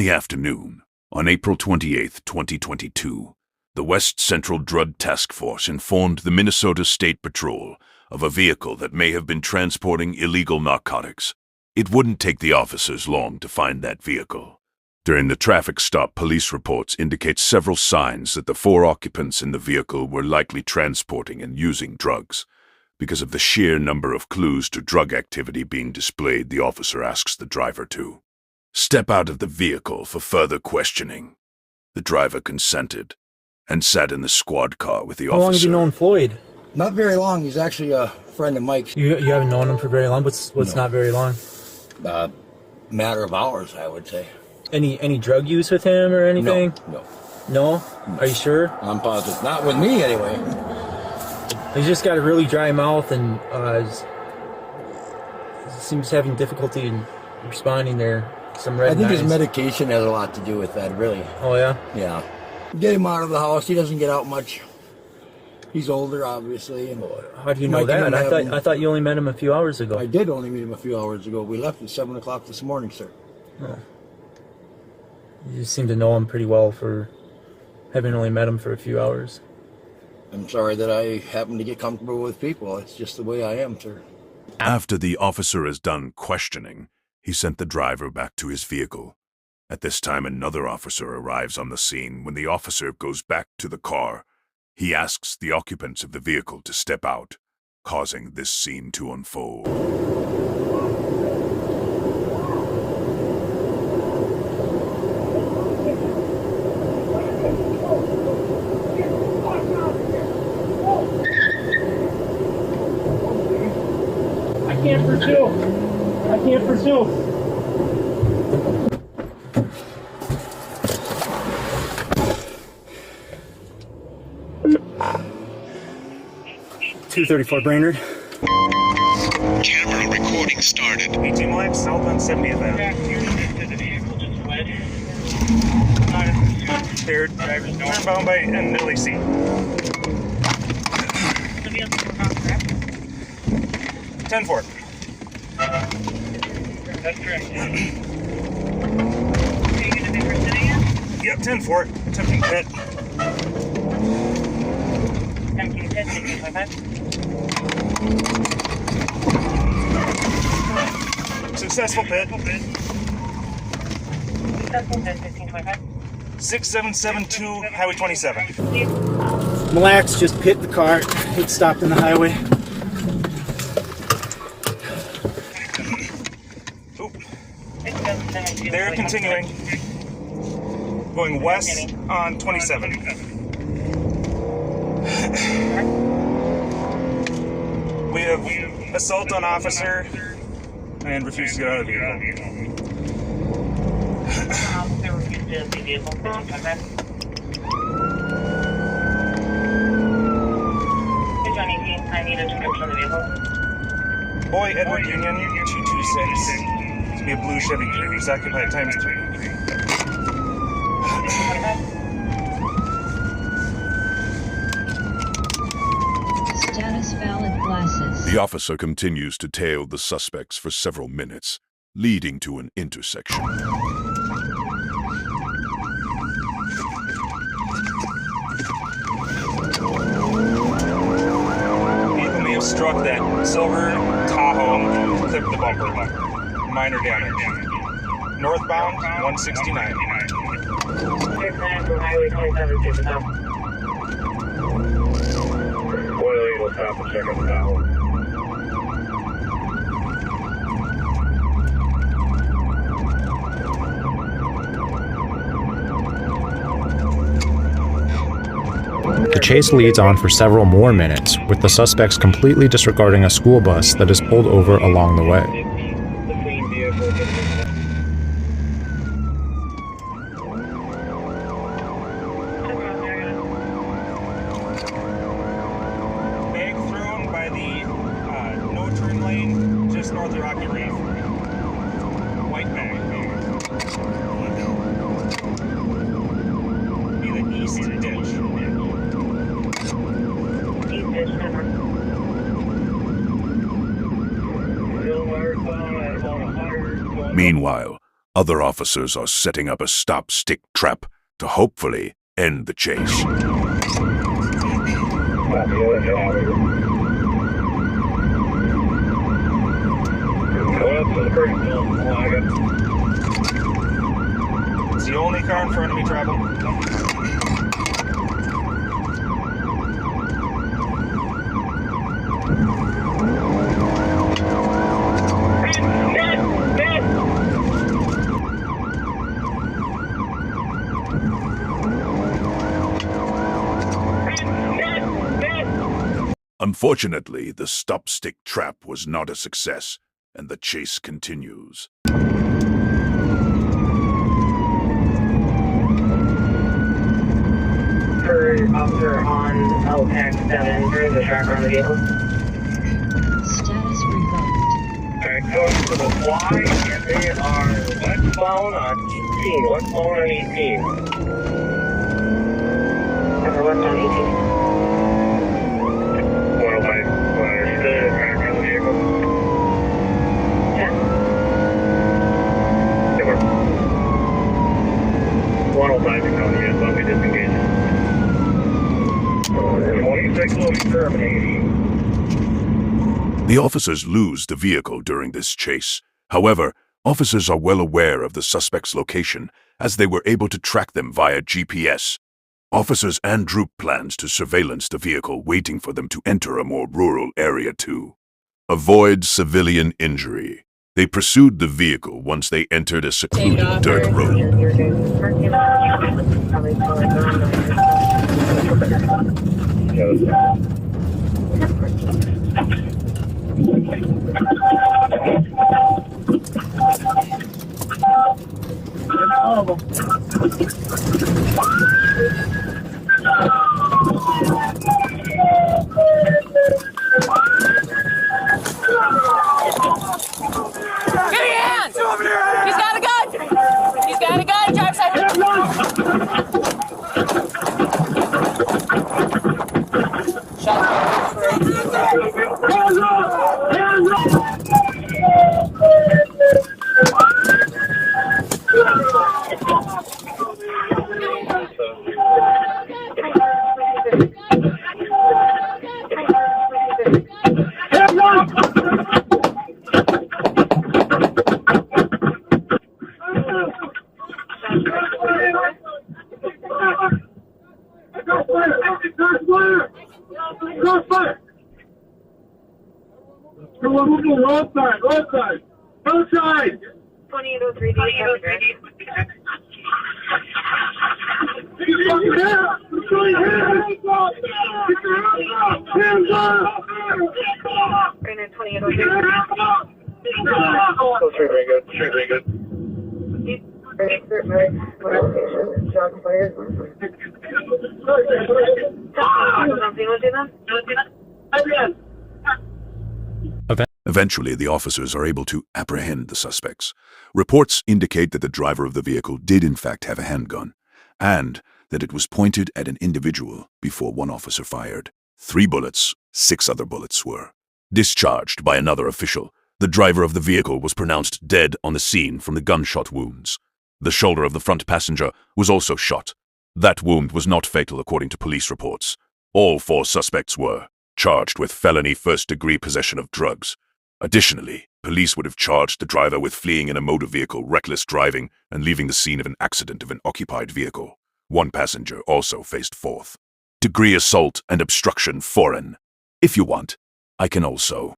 the afternoon, on April 28, 2022, the West Central Drug Task Force informed the Minnesota State Patrol of a vehicle that may have been transporting illegal narcotics. It wouldn't take the officers long to find that vehicle. During the traffic stop, police reports indicate several signs that the 4 occupants in the vehicle were likely transporting and using drugs. Because of the sheer number of clues to drug activity being displayed, the officer asks the driver to step out of the vehicle for further questioning. The driver consented and sat in the squad car with the officer. How long have you known Floyd? Not very long. He's actually a friend of Mike's. You haven't known him for very long? What's No. not very long? Matter of hours, I would say. Any drug use with him or anything? No. No? Are you sure? I'm positive. Not with me, anyway. He's just got a really dry mouth and seems having difficulty in responding there. Some red I think eyes. his medication has a lot to do with that, really. Oh, yeah? Yeah. Get him out of the house. He doesn't get out much. He's older, obviously. And How do you know Mike and that? him I thought you only met him a few hours ago. I did only meet him a few hours ago. We left at 7 o'clock this morning, sir. Oh. You seem to know him pretty well for having only met him for a few hours. I'm sorry that I happen to get comfortable with people. It's just the way I am, sir. After the officer is done questioning, he sent the driver back to his vehicle. At this time, another officer arrives on the scene. When the officer goes back to the car, he asks the occupants of the vehicle to step out, causing this scene to unfold. I can't pursue. 234 Brainerd. Camera recording started. 18 lights, south on 70th Avenue. They're turn by NLEC. 10-4. That's correct. Yep, 10-4. Attempting pit. Attempting pit, 16.5. Successful pit. Successful pit, 16.5. 6772 Highway 27. Mille Lacs just pit the car. It stopped in the highway. Oop. They're continuing. Going west on 27. We have assault on officer and refuse to get out of the vehicle. Officer refused to see vehicle, 16.5. John 18, I need a description of the vehicle. Boy Edward Union 226. To be a blue Chevy Cruze, occupied times 3. 16.5. Status valid glasses. The officer continues to tail the suspects for several minutes, leading to an intersection. Vehicle may have struck that silver Tahoe, clipped the bumper. Minor damage. Northbound 169. Clear plan from Highway 27 to the south. Oil Eagle top and check on the Tahoe. The chase leads on for several more minutes, with the suspects completely disregarding a school bus that is pulled over along the way. Bag thrown by the no turn lane just north of Rocky Reef. White bag. Be the east ditch. East ditch, number. Meanwhile, Other officers are setting up a stop-stick trap to hopefully end the chase. It's the only car in front of me traveling. Unfortunately, the stop-stick trap was not a success, and the chase continues. For officer on LPAC 7, there is a tracker on the vehicle. Status revoked. Alright, going to the Y, and they are westbound on 18. Westbound on 18. Over westbound 18. 105, still tracker on the vehicle. 10. They were 105 in county, yes, let me disengage. 26 will be terminating. The officers lose the vehicle during this chase. However, officers are well aware of the suspect's location, as they were able to track them via GPS. Officers and Droop plans to surveillance the vehicle, waiting for them to enter a more rural area to avoid civilian injury. They pursued the vehicle once they entered a secluded dirt road. He's got a gun! He's got a gun! Drive side! Roadside! 2803 D. Hands up! Granted 2803. Very good. Eventually, the officers are able to apprehend the suspects. Reports indicate that the driver of the vehicle did in fact have a handgun, and that it was pointed at an individual before one officer fired. 3 bullets, 6 other bullets were discharged by another official. The driver of the vehicle was pronounced dead on the scene from the gunshot wounds. The shoulder of the front passenger was also shot. That wound was not fatal according to police reports. All 4 suspects were charged with felony first-degree possession of drugs. Additionally, police would have charged the driver with fleeing in a motor vehicle, reckless driving, and leaving the scene of an accident of an occupied vehicle. 1 passenger also faced 4th-degree assault and obstruction foreign. If you want, I can also